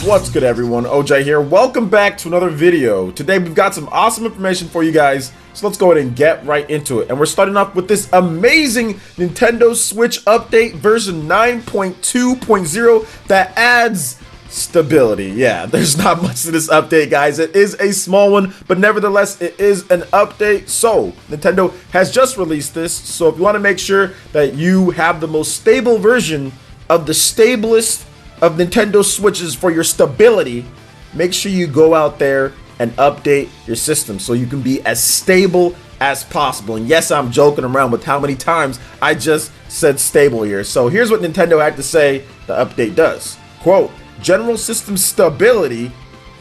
What's good, everyone? OJ here. Welcome back to another video. Today we've got some awesome information for you guys, so let's go ahead and get right into it. And we're starting off with this amazing Nintendo Switch update version 9.2.0 that adds stability. Yeah, there's not much to this update, guys. It is a small one, but nevertheless it is an update. So Nintendo has just released this, so if you want to make sure that you have the most stable version of the stablest of Nintendo Switches for your stability, make sure you go out there and update your system so you can be as stable as possible. And yes, I'm joking around with how many times I just said stable here. So here's what Nintendo had to say the update does. Quote, general system stability,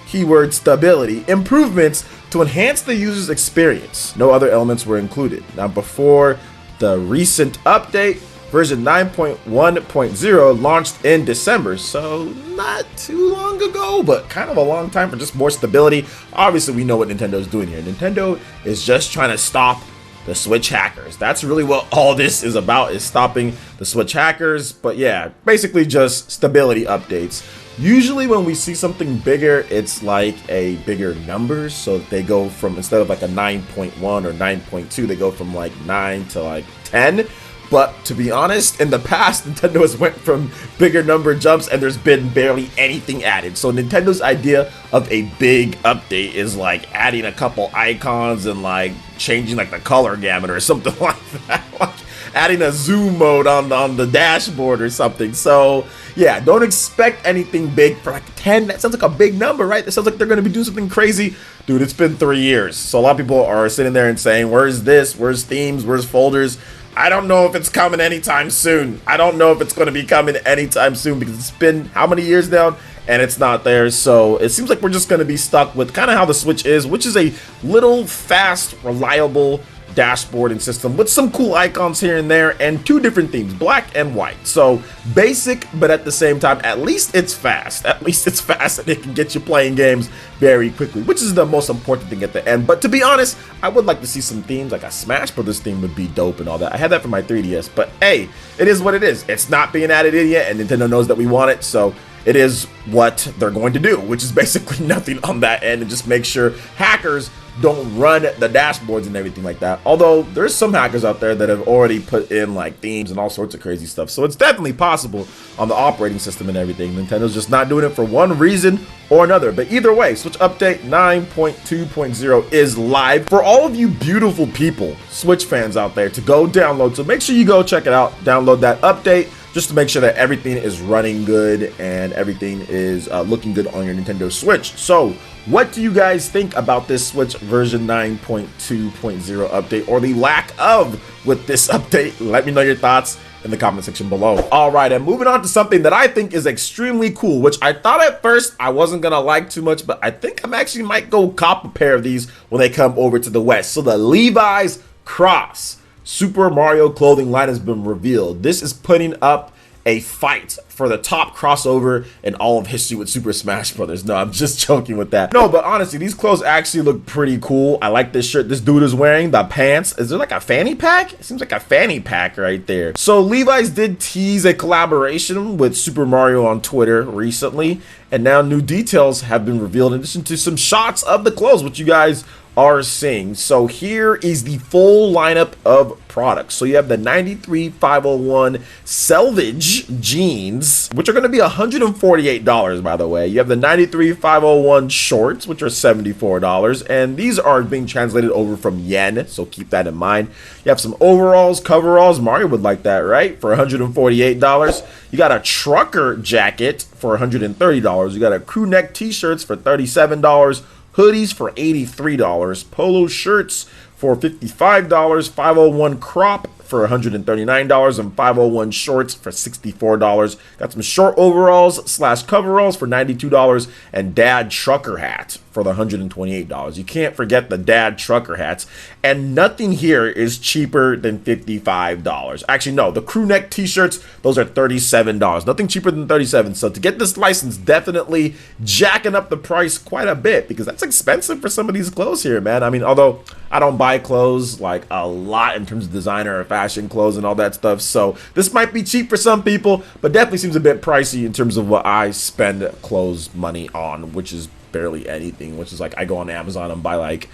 keyword stability, improvements to enhance the user's experience. No other elements were included. Now, before the recent update, version 9.1.0 launched in December, so not too long ago, but kind of a long time for just more stability. Obviously, we know what Nintendo's doing here. Nintendo is just trying to stop the Switch hackers. That's really what all this is about, is stopping the Switch hackers. But yeah, basically just stability updates. Usually when we see something bigger, it's like a bigger number. So they go from, instead of like a 9.1 or 9.2, they go from like 9 to like 10. But to be honest, in the past, Nintendo has went from bigger number jumps and there's been barely anything added. So Nintendo's idea of a big update is like adding a couple icons and like changing like the color gamut or something like that. Like adding a zoom mode on the dashboard or something. So yeah, don't expect anything big for like 10. That sounds like a big number, right? That sounds like they're going to be doing something crazy. Dude, it's been 3 years. So a lot of people are sitting there and saying, where's this? Where's themes? Where's folders? I don't know if it's coming anytime soon. I don't know if it's going to be coming anytime soon because it's been how many years now and it's not there. So it seems like we're just going to be stuck with kind of how the Switch is, which is a little fast, reliable dashboard and system with some cool icons here and there and two different themes, black and white. So basic, but at the same time, at least it's fast. At least it's fast and it can get you playing games very quickly, which is the most important thing at the end. But to be honest, I would like to see some themes, like a Smash Brothers theme would be dope and all that. I had that for my 3DS, but hey, it is what it is. It's not being added in yet, and Nintendo knows that we want it, so it is what they're going to do, which is basically nothing on that end, and just make sure hackers don't run the dashboards and everything like that. Although there's some hackers out there that have already put in like themes and all sorts of crazy stuff. So it's definitely possible on the operating system and everything. Nintendo's just not doing it for one reason or another. But either way, Switch Update 9.2.0 is live for all of you beautiful people, Switch fans out there, to go download. So make sure you go check it out, download that update, just to make sure that everything is running good and everything is looking good on your Nintendo Switch. So what do you guys think about this Switch version 9.2.0 update, or the lack of with this update? Let me know your thoughts in the comment section below. All right, and moving on to something that I think is extremely cool, which I thought at first I wasn't gonna like too much, but I think I'm actually might go cop a pair of these when they come over to the West. So the Levi's Cross Super Mario clothing line has been revealed. This is putting up a fight for the top crossover in all of history with Super Smash Brothers. No, I'm just joking with that. No, but honestly, these clothes actually look pretty cool. I like this shirt this dude is wearing, the pants. Is there like a fanny pack? It seems like a fanny pack right there. So Levi's did tease a collaboration with Super Mario on Twitter recently, and now new details have been revealed in addition to some shots of the clothes, which you guys are seeing. So here is the full lineup of products. So you have the 93-501 selvage jeans, which are going to be $148, by the way. You have the 93-501 shorts, which are $74, and these are being translated over from yen, so keep that in mind. You have some overalls, coveralls. Mario would like that, right? For $148. You got a trucker jacket for $130. You got a crew neck t-shirts for $37. Hoodies for $83, polo shirts for $55, 501 crop for $139, and 501 shorts for $64. Got some short overalls / coveralls for $92, and dad trucker hat for the $128. You can't forget the dad trucker hats, and nothing here is cheaper than $55. Actually, no, the crew neck t-shirts, those are $37. Nothing cheaper than $37. So to get this license, definitely jacking up the price quite a bit, because that's expensive for some of these clothes here, man. I mean, although I don't buy clothes like a lot in terms of designer or fashion, fashion, clothes, and all that stuff. So this might be cheap for some people, but definitely seems a bit pricey in terms of what I spend clothes money on, which is barely anything, which is like I go on Amazon and buy like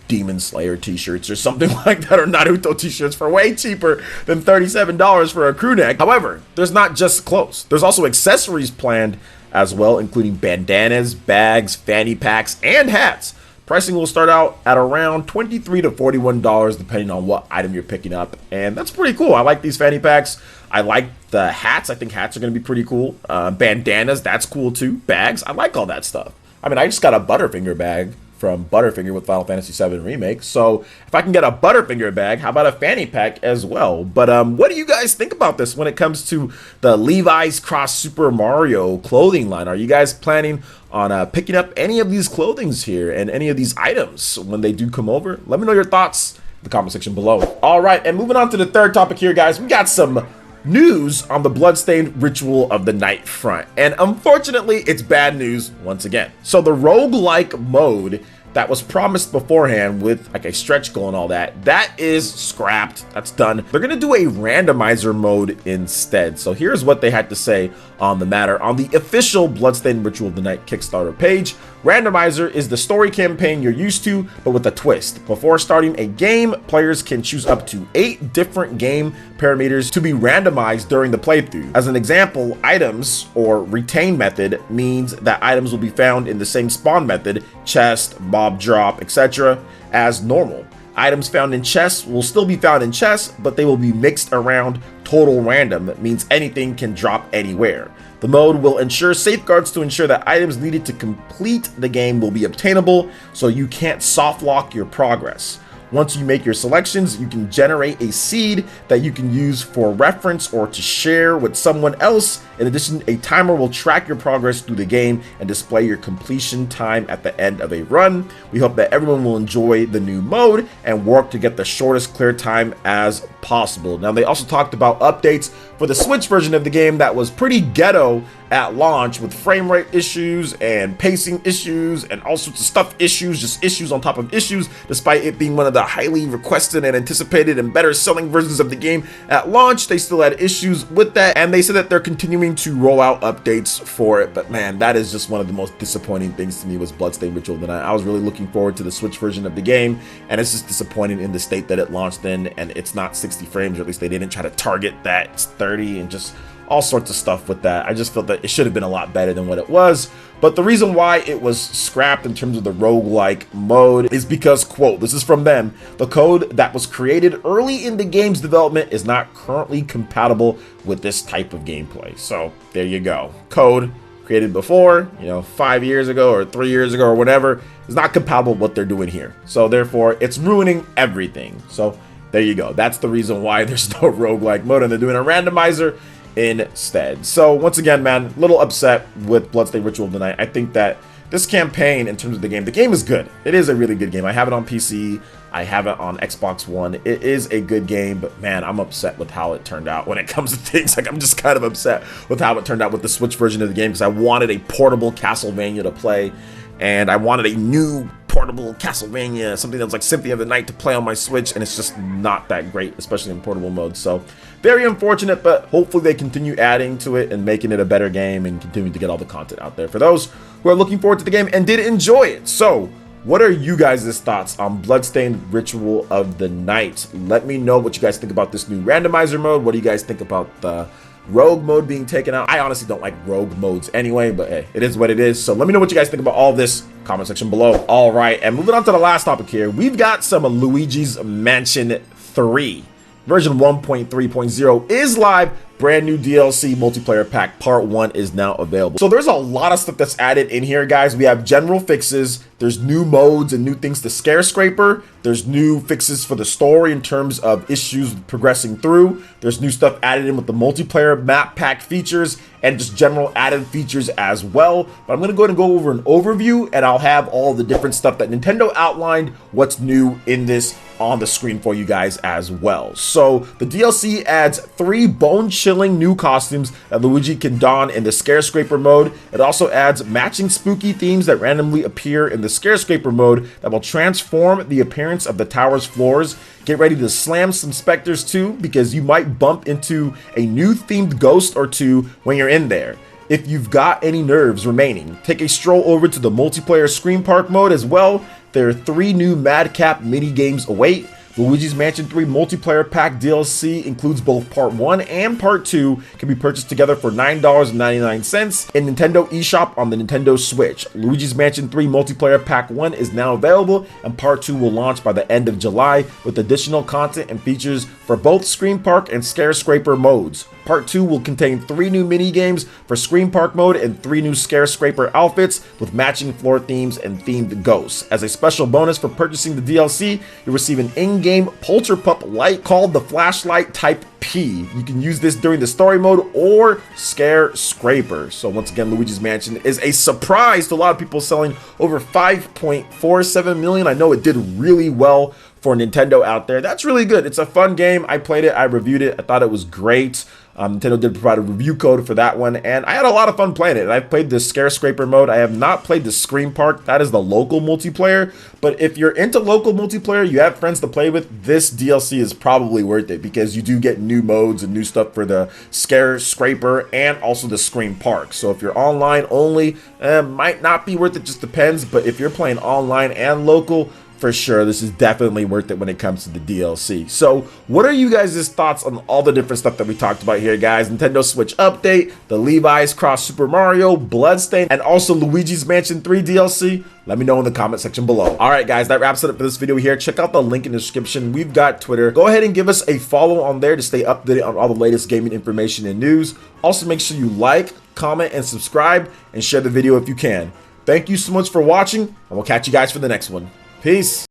Demon Slayer t-shirts or something like that, or Naruto t-shirts for way cheaper than $37 for a crew neck. However, there's not just clothes. There's also accessories planned as well, including bandanas, bags, fanny packs, and hats. Pricing will start out at around $23 to $41 depending on what item you're picking up, and that's pretty cool. I like these fanny packs. I like the hats. I think hats are going to be pretty cool. Bandanas, that's cool too. Bags, I like all that stuff. I mean, I just got a Butterfinger bag from Butterfinger with Final Fantasy VII Remake. So if I can get a Butterfinger bag, how about a fanny pack as well? But what do you guys think about this when it comes to the Levi's Cross Super Mario clothing line? Are you guys planning on picking up any of these clothings here and any of these items when they do come over? Let me know your thoughts in the comment section below. All right, and moving on to the third topic here, guys, we got some news on the Bloodstained Ritual of the Night front, and unfortunately it's bad news once again. So the roguelike mode that was promised beforehand with like a stretch goal and all that, that is scrapped. That's done. They're gonna do a randomizer mode instead. So here's what they had to say on the matter on the official Bloodstained Ritual of the Night Kickstarter page. Randomizer is the story campaign you're used to, but with a twist. Before starting a game, players can choose up to 8 different game parameters to be randomized during the playthrough. As an example, items or retain method means that items will be found in the same spawn method, chest, mob drop, etc., as normal. Items found in chests will still be found in chests, but they will be mixed around total random. That means anything can drop anywhere. The mode will ensure safeguards to ensure that items needed to complete the game will be obtainable, so you can't soft lock your progress. Once you make your selections, you can generate a seed that you can use for reference or to share with someone else. In addition, a timer will track your progress through the game and display your completion time at the end of a run. We hope that everyone will enjoy the new mode and work to get the shortest clear time as possible. Now, they also talked about updates for the Switch version of the game that was pretty ghetto at launch, with frame rate issues and pacing issues and all sorts of stuff issues, just issues on top of issues, despite it being one of the highly requested and anticipated and better selling versions of the game at launch. They still had issues with that, and they said that they're continuing to roll out updates for it. But man, that is just one of the most disappointing things to me, was Bloodstained Ritual of the Night. I was really looking forward to the Switch version of the game, and it's just disappointing in the state that it launched in, and it's not 60 frames, or at least they didn't try to target that. It's 30 and just all sorts of stuff with that. I just felt that it should have been a lot better than what it was. But the reason why it was scrapped in terms of the roguelike mode is because, quote, this is from them, the code that was created early in the game's development is not currently compatible with this type of gameplay. So there you go. Code created before, 5 years ago or 3 years ago or whatever, is not compatible with what they're doing here. So therefore, it's ruining everything. So there you go. That's the reason why there's no roguelike mode, and they're doing a randomizer instead. So once again, man, a little upset with Bloodstained Ritual of the Night. I think that this campaign, in terms of the game is good. It is a really good game. I have it on PC. I have it on Xbox One. It is a good game, but man, I'm upset with how it turned out when it comes to things. Like, I'm just kind of upset with how it turned out with the Switch version of the game, because I wanted a portable Castlevania to play, and I wanted a new portable Castlevania, something that's like Symphony of the Night, to play on my Switch, and it's just not that great, especially in portable mode. So very unfortunate, but hopefully they continue adding to it and making it a better game and continue to get all the content out there for those who are looking forward to the game and did enjoy it. So what are you guys' thoughts on Bloodstained Ritual of the Night? Let me know what you guys think about this new randomizer mode. What do you guys think about the rogue mode being taken out? I honestly don't like rogue modes anyway, but hey, it is what it is. So let me know what you guys think about all this. Comment section below. All right, and moving on to the last topic here, we've got some Luigi's Mansion 3. Version 1.3.0 is live. Brand new DLC multiplayer pack part 1 is now available. So there's a lot of stuff that's added in here, guys. We have general fixes. There's new modes and new things to Scare Scraper. There's new fixes for the story in terms of issues progressing through. There's new stuff added in with the multiplayer map pack features and just general added features as well. But I'm going to go ahead and go over an overview, and I'll have all the different stuff that Nintendo outlined, what's new in this, on the screen for you guys as well. So the DLC adds 3 bone chilling new costumes that Luigi can don in the Scarescraper mode. It also adds matching spooky themes that randomly appear in the Scarescraper mode that will transform the appearance of the tower's floors. Get ready to slam some specters too, because you might bump into a new themed ghost or two when you're in there. If you've got any nerves remaining, take a stroll over to the multiplayer Scream Park mode as well. There are 3 new Madcap mini games await. Luigi's Mansion 3 Multiplayer Pack DLC includes both Part 1 and Part 2, can be purchased together for $9.99 in Nintendo eShop on the Nintendo Switch. Luigi's Mansion 3 Multiplayer Pack 1 is now available, and Part 2 will launch by the end of July with additional content and features for both Scream Park and Scarescraper modes. Part 2 will contain 3 new mini-games for Scream Park mode and 3 new Scarescraper outfits with matching floor themes and themed ghosts. As a special bonus for purchasing the DLC, you'll receive an in-game Polterpup light called the Flashlight Type P. You can use this during the story mode or Scarescraper. So once again, Luigi's Mansion is a surprise to a lot of people, selling over 5.47 million. I know it did really well for Nintendo out there. That's really good. It's a fun game. I played it, I reviewed it, I thought it was great. Nintendo did provide a review code for that one, and I had a lot of fun playing it. And I've played the Scarescraper mode. I have not played the Scream Park. That is the local multiplayer. But if you're into local multiplayer, you have friends to play with, this DLC is probably worth it, because you do get new modes and new stuff for the Scarescraper and also the Scream Park. So if you're online only, might not be worth it, just depends. But if you're playing online and local, for sure, this is definitely worth it when it comes to the DLC. So what are you guys' thoughts on all the different stuff that we talked about here, guys? Nintendo Switch update, the Levi's Cross Super Mario, Bloodstained, and also Luigi's Mansion 3 DLC? Let me know in the comment section below. All right, guys, that wraps it up for this video here. Check out the link in the description. We've got Twitter. Go ahead and give us a follow on there to stay updated on all the latest gaming information and news. Also, make sure you like, comment, and subscribe, and share the video if you can. Thank you so much for watching, and we'll catch you guys for the next one. Peace.